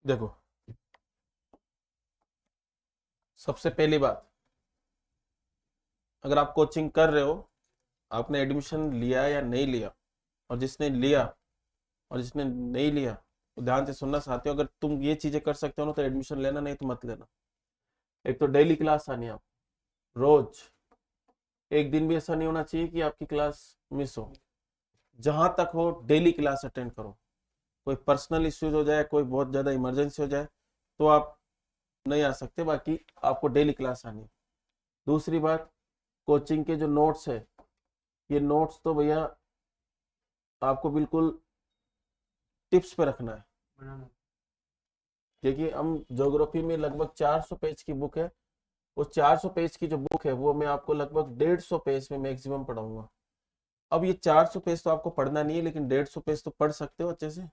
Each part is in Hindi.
देखो, सबसे पहली बात, अगर आप कोचिंग कर रहे हो, आपने एडमिशन लिया या नहीं लिया, और जिसने लिया और जिसने नहीं लिया, तो ध्यान से सुनना चाहते हो। अगर तुम ये चीजें कर सकते हो ना तो एडमिशन लेना, नहीं तो मत लेना। एक तो डेली क्लास आनी है, आप रोज, एक दिन भी ऐसा नहीं होना चाहिए कि आपकी क्लास मिस हो। जहां तक हो डेली क्लास अटेंड करो। कोई पर्सनल इश्यूज हो जाए, कोई बहुत ज्यादा इमरजेंसी हो जाए, तो आप नहीं आ सकते, बाकी आपको डेली क्लास आनी है। दूसरी बात, कोचिंग के जो नोट्स है, ये नोट्स तो भैया आपको बिल्कुल टिप्स पे रखना है। क्योंकि हम ज्योग्राफी में लगभग 400 पेज की बुक है। वो 400 पेज की जो बुक है वो मैं आपको लगभग 150 पेज में मैक्सिमम पढ़ाऊंगा। अब ये 400 पेज तो आपको पढ़ना नहीं है, लेकिन 150 पेज तो पढ़ सकते हो अच्छे से।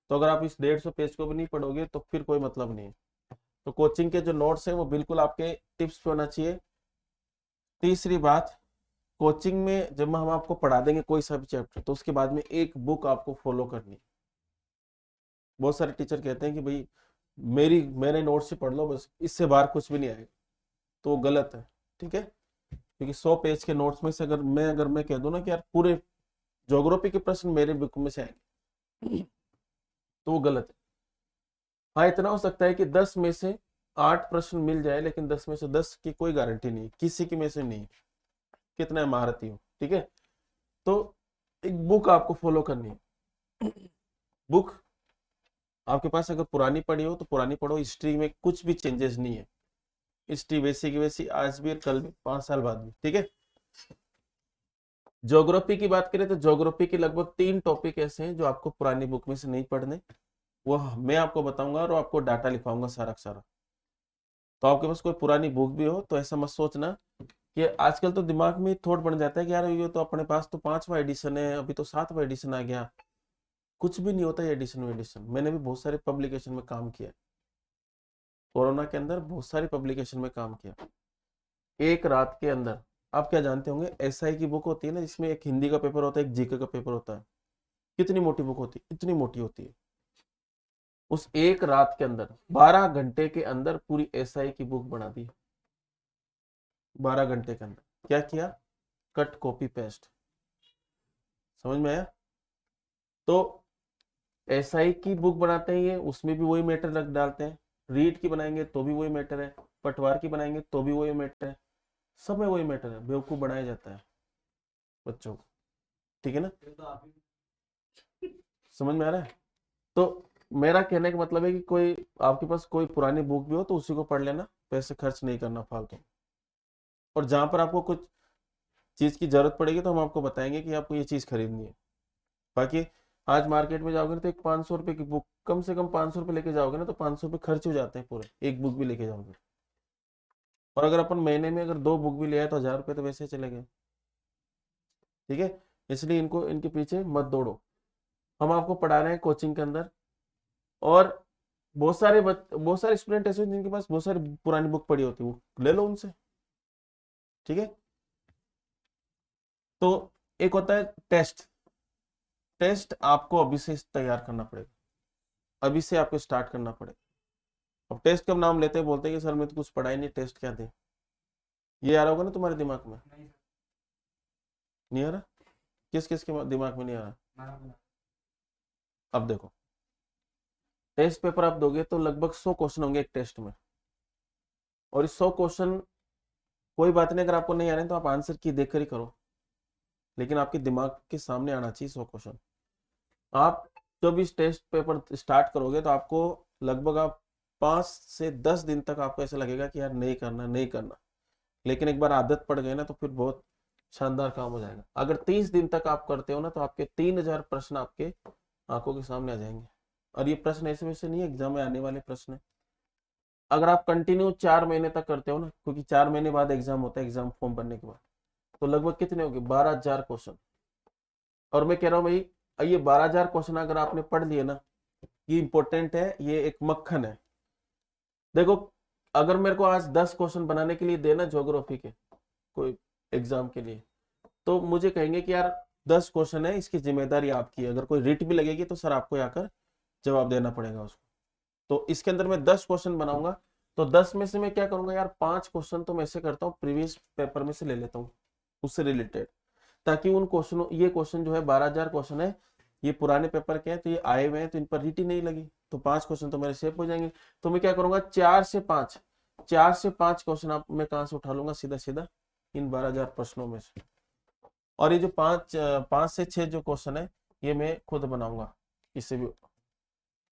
तो अगर आप इस 150 पेज को भी नहीं पढ़ोगे तो फिर कोई मतलब नहीं है। तो कोचिंग के जो नोट्स है वो बिल्कुल आपके टिप्स पे होना चाहिए। तीसरी बात, कोचिंग में जब हम आपको पढ़ा देंगे कोई सा भी चैप्टर, तो उसके बाद में एक बुक आपको फॉलो करनी है। बहुत सारे टीचर कहते हैं कि भाई मेरे नोट्स से पढ़ लो बस, इससे बाहर कुछ भी नहीं आएगा, तो वो गलत है। ठीक है, क्योंकि 100 पेज के नोट्स में से अगर मैं कह दूं ना कि यार पूरे ज्योग्राफी के प्रश्न मेरे बुक में से आएंगे, तो वो गलत है। हाँ, इतना हो सकता है कि 10 में से 8 प्रश्न मिल जाए, लेकिन 10 में से 10 की कोई गारंटी नहीं, किसी की में से नहीं, कितना महारती हो। ठीक है, तो एक बुक आपको फॉलो करनी है। बुक आपके पास अगर पुरानी पड़ी हो तो पुरानी पढ़ो, हिस्ट्री में कुछ भी चेंजेस नहीं है। हिस्ट्री वैसी की वैसी, आज भी और कल भी, 5 साल बाद भी। ठीक है, ज्योग्राफी की बात करें तो ज्योग्राफी के लगभग 3 टॉपिक ऐसे हैं जो आपको पुरानी बुक में से नहीं पढ़ने, वो मैं आपको बताऊंगा और आपको डाटा लिखवाऊंगा सारा का सारा। तो आपके पास कोई पुरानी बुक भी हो तो ऐसा मत सोचना कि आजकल तो दिमाग में थॉट बन जाता है कि यार ये तो अपने पास तो 5वां एडिशन है, अभी तो 7वां एडिशन आ गया। कुछ भी नहीं होता ये एडिशन वेडिशन। मैंने भी बहुत सारे पब्लिकेशन में काम किया है, कोरोना के अंदर बहुत सारी पब्लिकेशन में काम किया। एक रात के अंदर, आप क्या जानते होंगे, एसआई की बुक होती है ना, जिसमें एक हिंदी का पेपर होता है, एक जीके का पेपर होता है। कितनी मोटी बुक होती है, इतनी मोटी होती है। उस एक रात के अंदर, 12 घंटे के अंदर पूरी एसआई की बुक बना दी। 12 घंटे के अंदर क्या किया, कट कॉपी पेस्ट। समझ में आया? तो एसआई की बुक बनाते हैं, ये उसमें भी वही मैटर रख डालते हैं। रीड की बनाएंगे तो भी वही मैटर है, पटवार की बनाएंगे तो भी वही मैटर है, सब में वही मैटर है, बेवकूफ बनाया जाता है बच्चों को। ठीक है ना? समझ में आ रहा है? तो मेरा कहने का मतलब है कि कोई आपके पास कोई पुरानी बुक भी हो तो उसी को पढ़ लेना, पैसे खर्च नहीं करना फालतू। और जहां पर आपको कुछ चीज की जरूरत पड़ेगी तो हम आपको बताएंगे कि आपको ये चीज खरीदनी है। बाकी आज मार्केट में जाओगे ना तो एक 500 रुपए की बुक, कम से कम 500 रुपये लेके जाओगे ना तो 500 रुपये खर्च हो जाते हैं पूरे, एक बुक भी लेके जाओगे। और अगर अपन महीने में अगर 2 बुक भी ले आए तो 1000 रुपये तो वैसे ही चले गए। ठीक है, इसलिए इनको इनके पीछे मत दौड़ो। हम आपको पढ़ा रहे हैं कोचिंग के अंदर। और बहुत सारे स्टूडेंट ऐसे होते हैं जिनके पास बहुत सारी पुरानी बुक पड़ी होती है, वो ले लो उनसे। ठीक है, तो एक होता है टेस्ट। टेस्ट आपको अभी से तैयार करना पड़ेगा, अभी से आपको स्टार्ट करना पड़ेगा। अब टेस्ट का नाम लेते हैं, बोलते हैं कि सर मैं तो कुछ पढ़ा ही नहीं, टेस्ट क्या दे। ये आ रहा होगा ना तुम्हारे दिमाग में? नहीं आ रहा? किस किस के दिमाग में नहीं आ रहा? अब देखो, टेस्ट पेपर आप दोगे तो लगभग 100 क्वेश्चन होंगे एक टेस्ट में। और इस 100 क्वेश्चन, कोई बात नहीं, अगर आपको नहीं आ रहे हैं तो आप आंसर की देखकर ही करो, लेकिन आपके दिमाग के सामने आना चाहिए 100 क्वेश्चन। आप जब इस टेस्ट पेपर स्टार्ट करोगे तो आपको लगभग आप 5 से 10 दिन तक आपको ऐसा लगेगा कि यार नहीं करना नहीं करना, लेकिन एक बार आदत पड़ गई ना तो फिर बहुत शानदार काम हो जाएगा। अगर 30 दिन तक आप करते हो ना तो आपके 3000 प्रश्न आपके आंखों के सामने आ जाएंगे। और ये प्रश्न ऐसे वैसे नहीं है, एग्जाम में आने वाले प्रश्न है। अगर आप कंटिन्यू 4 महीने तक करते हो ना, क्योंकि 4 महीने बाद एग्जाम होता है, एग्जाम फॉर्म भरने के बाद, तो लगभग कितने होंगे, 12,000 क्वेश्चन। और मैं कह रहा हूँ भाई, ये 12,000 क्वेश्चन अगर आपने पढ़ लिए ना, ये इंपॉर्टेंट है, ये एक मक्खन है। देखो, अगर मेरे को आज 10 क्वेश्चन बनाने के लिए देना ज्योग्राफी के कोई एग्जाम के लिए, तो मुझे कहेंगे कि यार 10 क्वेश्चन है, इसकी जिम्मेदारी आपकी है, अगर कोई रिट भी लगेगी तो सर आपको आकर जवाब देना पड़ेगा उसको। तो इसके अंदर मैं 10 क्वेश्चन बनाऊंगा, तो 10 में से मैं क्या करूंगा यार, 5 क्वेश्चन तो मैं ऐसे करता हूँ प्रीवियस पेपर में से ले लेता हूँ उससे रिलेटेड, ताकि उन क्वेश्चनों, ये क्वेश्चन जो है 12,000 क्वेश्चन है, ये पुराने पेपर के हैं, तो ये आए हुए हैं, तो इन पर रीट ही नहीं लगी, तो 5 क्वेश्चन तो मेरे सेव हो जाएंगे। तो मैं क्या करूंगा, 4 से 5 क्वेश्चन आप मैं कहां से उठा लूंगा, सीधा सीधा इन 12,000 प्रश्नों में से। और ये जो 5 से 6 जो क्वेश्चन है ये मैं खुद बनाऊंगा इससे भी।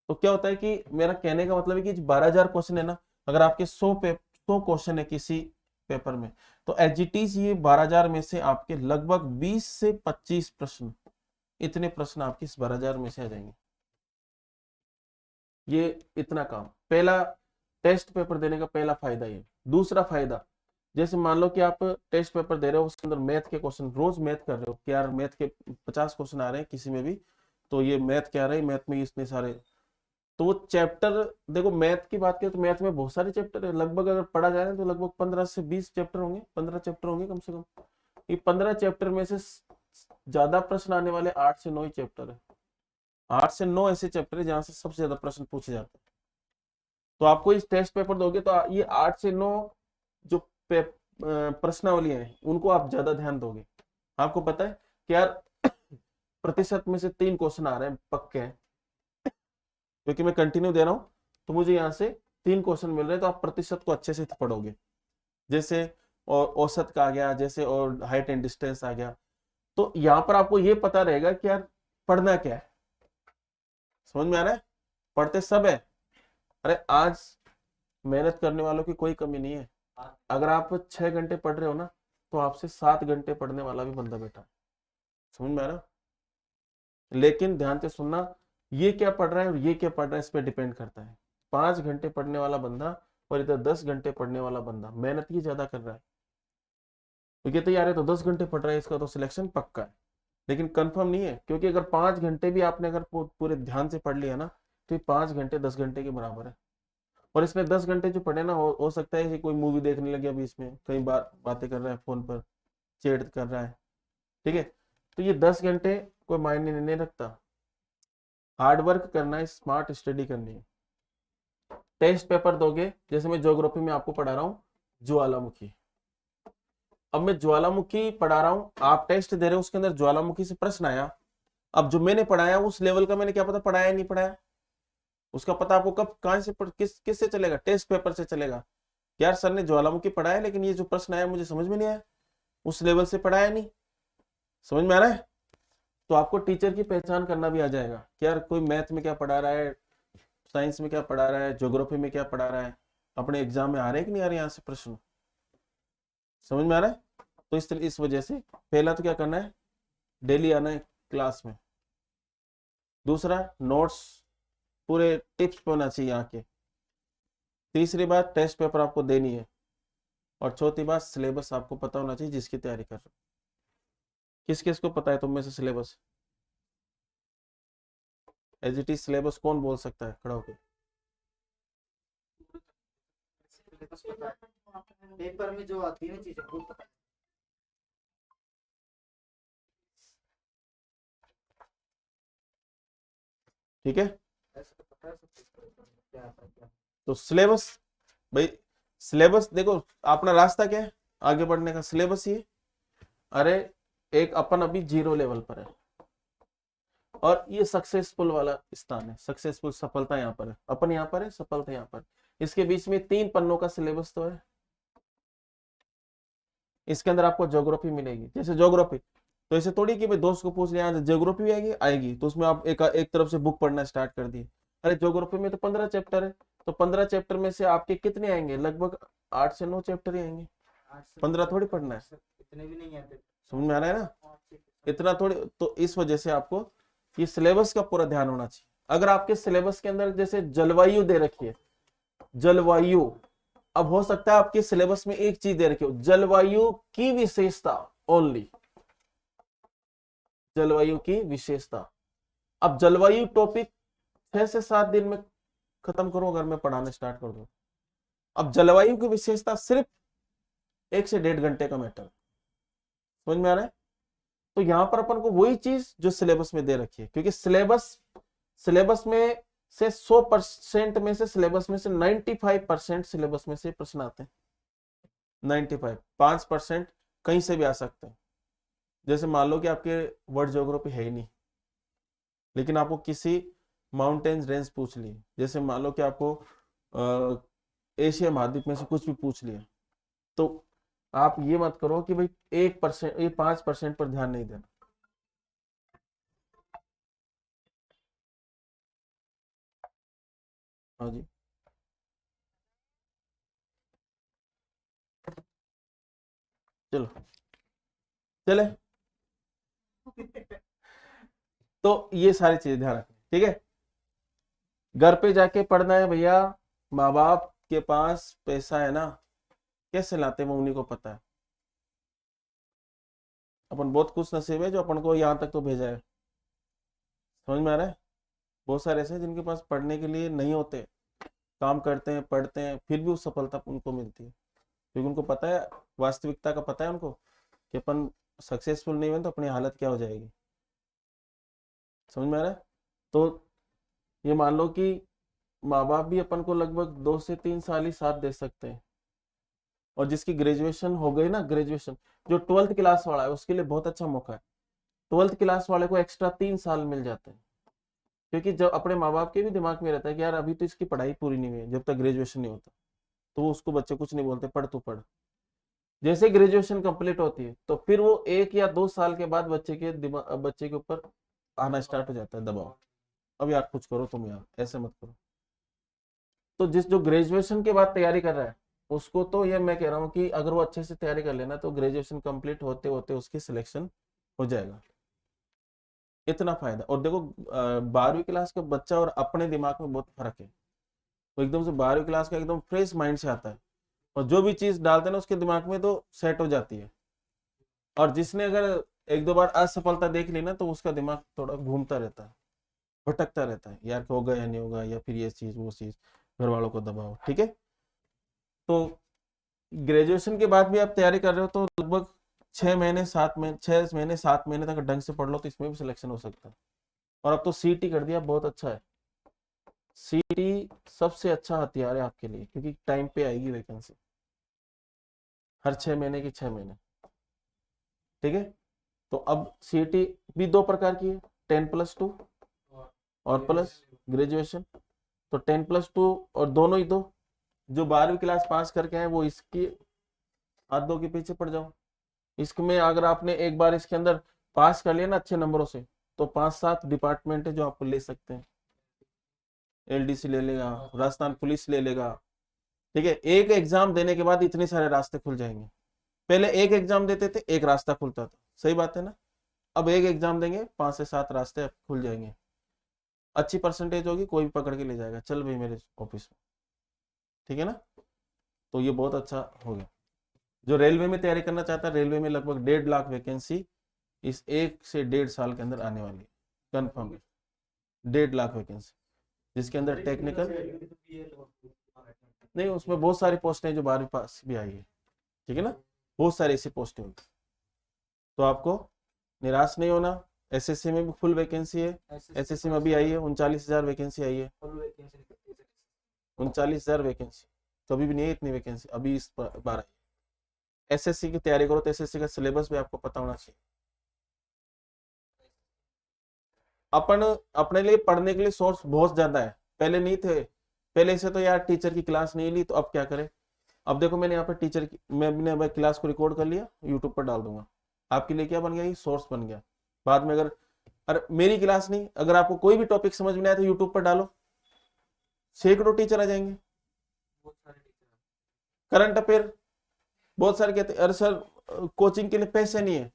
तो क्या होता है कि मेरा कहने का मतलब है कि 12,000 क्वेश्चन है ना, अगर आपके 100 क्वेश्चन है किसी पेपर में, तो एचजीटीज ये 12,000 में से आपके लगभग 20 से 25 प्रश्न, इतने प्रश्न आपके इस 12,000 में से आ जाएंगे। ये इतना काम, पहला टेस्ट पेपर देने का पहला फायदा ये। दूसरा फायदा, जैसे मान लो कि आप टेस्ट पेपर दे रहे हो, उसके अंदर मैथ के क्वेश्चन, रोज मैथ कर रहे हो कि यार मैथ के 50 क्वेश्चन आ रहे हैं किसी में भी, तो ये मैथ क्या रहे, मैथ में इतने सारे, तो वो चैप्टर, देखो मैथ की बात करें तो मैथ में बहुत सारे चैप्टर है, लगभग अगर पढ़ा जाए ना तो लगभग 15 से 20 चैप्टर होंगे, 15 चैप्टर होंगे कम से कम। ये 15 चैप्टर में से ज्यादा प्रश्न आने वाले 8 से 9 ही चैप्टर है। 8 से 9 ऐसे चैप्टर है जहां से सबसे ज्यादा प्रश्न पूछे जाते हैं। तो आपको इस टेस्ट पेपर दोगे तो ये 8 से 9 जो प्रश्नावली है उनको आप ज्यादा ध्यान दोगे। आपको पता है कि यार प्रतिशत में से 3 क्वेश्चन आ रहे हैं पक्के हैं, क्योंकि मैं कंटिन्यू दे रहा हूं, तो मुझे यहाँ से 3 क्वेश्चन मिल रहे हैं, तो आप प्रतिशत को अच्छे से पढ़ोगे। जैसे और औसत का आ गया, जैसे और हाइट एंड डिस्टेंस आ गया, तो यहाँ पर आपको ये पता रहेगा कि यार पढ़ना क्या है। समझ में आ रहा है, पढ़ते सब है। अरे आज मेहनत करने वालों की कोई कमी नहीं है। अगर आप 6 घंटे पढ़ रहे हो ना, तो आपसे 7 घंटे पढ़ने वाला भी बंदा बैठा है। समझ में आ रहा, लेकिन ध्यान से सुनना, ये क्या पढ़ रहा है और ये क्या पढ़ रहा है इस पर डिपेंड करता है। 5 घंटे पढ़ने वाला बंदा और इधर 10 घंटे पढ़ने वाला बंदा मेहनत ही ज्यादा कर रहा है। तो कहते यार तो 10 घंटे पढ़ रहा है, इसका तो सिलेक्शन पक्का है, लेकिन कंफर्म नहीं है, क्योंकि अगर 5 घंटे भी आपने अगर पूरे ध्यान से पढ़ लिया ना, तो 5 घंटे 10 घंटे के बराबर है। और इसमें 10 घंटे जो पढ़े ना, हो सकता है कि कोई मूवी देखने लगे, अभी इसमें कई बार बातें कर रहा है फोन पर, चैट कर रहा है, ठीक है, तो ये 10 घंटे कोई मायने नहीं रखता। हार्ड वर्क करना है, स्मार्ट स्टडी करनी है। टेस्ट पेपर दोगे, जैसे मैं ज्योग्राफी में आपको पढ़ा रहा हूँ ज्वालामुखी, अब मैं ज्वालामुखी पढ़ा रहा हूँ, आप टेस्ट दे रहे हो, उसके अंदर ज्वालामुखी से प्रश्न आया, अब जो मैंने पढ़ाया उस लेवल का मैंने क्या पता पढ़ाया नहीं पढ़ाया, उसका पता आपको कब कहां से किस से चलेगा, टेस्ट पेपर से चलेगा। यार सर ने ज्वालामुखी पढ़ाया, लेकिन ये जो प्रश्न आया मुझे समझ में नहीं आया, उस लेवल से पढ़ाया नहीं। समझ में आ रहा है, तो आपको टीचर की पहचान करना भी आ जाएगा कि यार कोई मैथ में क्या पढ़ा रहा है, साइंस में क्या पढ़ा रहा है, ज्योग्राफी में क्या पढ़ा रहा है, अपने एग्जाम में आ रहे हैं कि नहीं आ रहे यहाँ से प्रश्न। समझ में आ रहा है, तो इस वजह से पहला तो क्या करना है, डेली आना है क्लास में। दूसरा, नोट्स पूरे टिप्स पे होना चाहिए आके। तीसरी बात, टेस्ट पेपर आपको देनी है। और चौथी बात, सिलेबस आपको पता होना चाहिए जिसकी तैयारी कर रहे हो। किस किस को पता है तुम में से सिलेबस, एचजीटी सिलेबस कौन बोल सकता है खड़ा होकर। पेपर में जो आती है चीजें वो पता ठीक है, है, ऐसे तो पता है सब चीज क्या आता है क्या। तो सिलेबस, भाई सिलेबस देखो, अपना रास्ता क्या है आगे बढ़ने का, सिलेबस ये। अरे एक अपन अभी 0 लेवल पर है, और ये सक्सेसफुल वाला स्थान है, सक्सेसफुल सफलता यहाँ पर है, अपन यहाँ पर है, सफलता यहाँ पर। इसके बीच में 3 पन्नों का सिलेबस तो है। इसके अंदर आपको ज्योग्राफी मिलेगी, जैसे ज्योग्राफी, तो ऐसे थोड़ी कि भाई दोस्त को पूछ लिया ज्योग्राफी आएगी आएगी, तो उसमें आप एक तरफ से बुक पढ़ना स्टार्ट कर दिए। अरे ज्योग्राफी में तो 15 चैप्टर है, तो 15 चैप्टर में से आपके कितने आएंगे, लगभग 8 से 9 चैप्टर ही आएंगे, 15 थोड़ी पढ़ना है। इतने भी नहीं आते। समझ में आ रहा है ना, इतना थोड़ी, तो इस वजह से आपको ये सिलेबस का पूरा ध्यान होना चाहिए। अगर आपके सिलेबस के अंदर जैसे जलवायु दे रखी है, जलवायु, अब हो सकता है आपके सिलेबस में एक चीज दे रखी हो, जलवायु की विशेषता ओनली, जलवायु की विशेषता। अब जलवायु टॉपिक 6 से 7 दिन में खत्म करूं अगर मैं पढ़ाना स्टार्ट कर दूं, अब जलवायु की विशेषता सिर्फ 1 से 1.5 घंटे का मैटर। समझ में आ रहा है, तो यहां पर अपन को वही चीज जो सिलेबस में दे रखी है, क्योंकि सिलेबस में से 100% में से सिलेबस में से 95% सिलेबस में से प्रश्न आते हैं। 95, 5% कहीं से भी आ सकते हैं। जैसे मान लो कि आपके वर्ल्ड ज्योग्राफी है ही नहीं, लेकिन आपको किसी माउंटेन्स रेंज पूछ ली, जैसे मान लो कि आपको एशिया महाद्वीप में से कुछ भी पूछ लिया, तो आप ये मत करो कि भाई 1%, ये 5% पर ध्यान नहीं देना। हाँ जी, चलो चले। तो ये सारी चीजें ध्यान रखनी, ठीक है। घर पे जाके पढ़ना है भैया, माँ बाप के पास पैसा है ना, कैसे लाते हैं वो उन्हीं को पता है। अपन बहुत खुश नसीब है जो अपन को यहाँ तक तो भेजा है, समझ में आ रहा है। बहुत सारे ऐसे हैं जिनके पास पढ़ने के लिए नहीं होते, काम करते हैं, पढ़ते हैं, फिर भी उस सफलता उनको मिलती है, क्योंकि उनको पता है, वास्तविकता का पता है उनको कि अपन सक्सेसफुल नहीं हुए तो अपनी हालत क्या हो जाएगी। समझ में आ रहा है। तो ये मान लो कि माँ बाप भी अपन को लगभग 2 से 3 साल ही साथ दे सकते हैं, और जिसकी ग्रेजुएशन हो गई ना, ग्रेजुएशन जो 12th क्लास वाला है उसके लिए बहुत अच्छा मौका है। 12th क्लास वाले को एक्स्ट्रा 3 साल मिल जाते हैं, क्योंकि जब अपने माँ बाप के भी दिमाग में रहता है कि यार अभी तो इसकी पढ़ाई पूरी नहीं हुई है, जब तक ग्रेजुएशन नहीं होता, तो वो उसको बच्चे कुछ नहीं बोलते, पढ़ तू पढ़। जैसे ग्रेजुएशन कंप्लीट होती है तो फिर वो 1 या 2 साल के बाद बच्चे के ऊपर आना स्टार्ट हो जाता है दबाव, अब यार कुछ करो तुम, यार ऐसे मत करो। तो जो ग्रेजुएशन के बाद तैयारी कर रहा है उसको तो ये मैं कह रहा हूँ कि अगर वो अच्छे से तैयारी कर लेना तो ग्रेजुएशन कंप्लीट होते होते उसकी सिलेक्शन हो जाएगा। इतना फायदा। और देखो 12वीं क्लास का बच्चा और अपने दिमाग में बहुत फर्क है। वो एकदम से 12वीं क्लास का एकदम फ्रेश माइंड से आता है, और जो भी चीज डालते हैं ना उसके दिमाग में तो सेट हो जाती है। और जिसने अगर 1-2 बार असफलता देख ली ना तो उसका दिमाग थोड़ा घूमता रहता है, भटकता रहता है, यार होगा या नहीं होगा, या फिर ये चीज वो चीज, घर वालों को दबाओ, ठीक है। तो ग्रेजुएशन के बाद भी आप तैयारी कर रहे हो तो लगभग 6 महीने 7 महीने तक ढंग से पढ़ लो तो इसमें भी सिलेक्शन हो सकता है। और अब तो सीटी कर दिया, बहुत अच्छा है। सीटी सबसे अच्छा हथियार है आपके लिए, क्योंकि टाइम पे आएगी वैकेंसी, हर 6 महीने की 6 महीने, ठीक है। तो अब सीटी भी 2 प्रकार की है, 10+2 और प्लस ग्रेजुएशन। तो 10+2 और दोनों ही दो। जो 12वीं क्लास पास करके आए वो इसकी हाथ दो के पीछे पड़ जाओ। इसमें अगर आपने एक बार इसके अंदर पास कर लिया ना अच्छे नंबरों से, तो 5-7 डिपार्टमेंट है जो आपको ले सकते हैं। एलडीसी ले लेगा, राजस्थान पुलिस ले लेगा, ठीक है। एक एग्जाम देने के बाद इतने सारे रास्ते खुल जाएंगे। पहले एक एग्जाम देते थे, एक रास्ता खुलता था, सही बात है ना। अब एक एग्जाम देंगे, 5 से 7 रास्ते खुल जाएंगे। अच्छी परसेंटेज होगी, कोई भी पकड़ के ले जाएगा, चल भाई मेरे ऑफिस में, ठीक है ना। तो ये बहुत अच्छा हो गया। जो रेलवे में तैयारी करना चाहता है, रेलवे में लगभग 1.5 लाख वैकेंसी इस 1 से 1.5 साल के अंदर आने वाली है, कन्फर्म है। 1.5 लाख वैकेंसी, जिसके अंदर टेक्निकल नहीं, उसमें बहुत सारी पोस्टें हैं जो 12वीं पास भी आई है, ठीक है ना, बहुत सारी ऐसी पोस्टें होंगी। तो आपको निराश नहीं होना। एसएससी में भी फुल वैकेंसी है, एसएससी में अभी आई है 39,000 वैकेंसी आई है। 39,000 वैकेंसी, कभी भी नहीं है इतनी वैकेंसी, अभी इस बार आई। एसएससी की तैयारी करो तो एसएससी का सिलेबस भी आपको पता होना चाहिए। अपन अपने लिए पढ़ने के लिए सोर्स बहुत ज्यादा है, पहले नहीं थे। पहले से तो यार टीचर की क्लास नहीं ली तो अब क्या करें। अब देखो मैंने यहाँ पे टीचर की, मैंने क्लास को रिकॉर्ड कर लिया, यूट्यूब पर डाल दूंगा, आपके लिए क्या बन गया, ये सोर्स बन गया। बाद में अगर मेरी क्लास नहीं, अगर आपको कोई भी टॉपिक समझ में नहीं आया तो यूट्यूब पर डालो, सैकड़ों टीचर आ जाएंगे। करंट अफेयर बहुत सारे कहते हैं अरे सर कोचिंग के लिए पैसे नहीं है,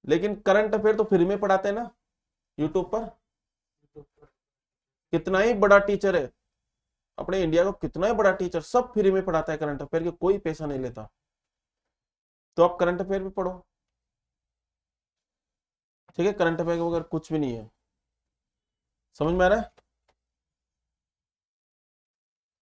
लेकिन करंट अफेयर तो फ्री में पढ़ाते हैं ना यूट्यूब पर। कितना ही बड़ा टीचर है अपने इंडिया का, कितना ही बड़ा टीचर, सब फ्री में पढ़ाता है करंट अफेयर के, कोई पैसा नहीं लेता। तो आप करंट अफेयर भी पढ़ो, ठीक है। करंट अफेयर के बगैर कुछ भी नहीं है, समझ में आ रहा है।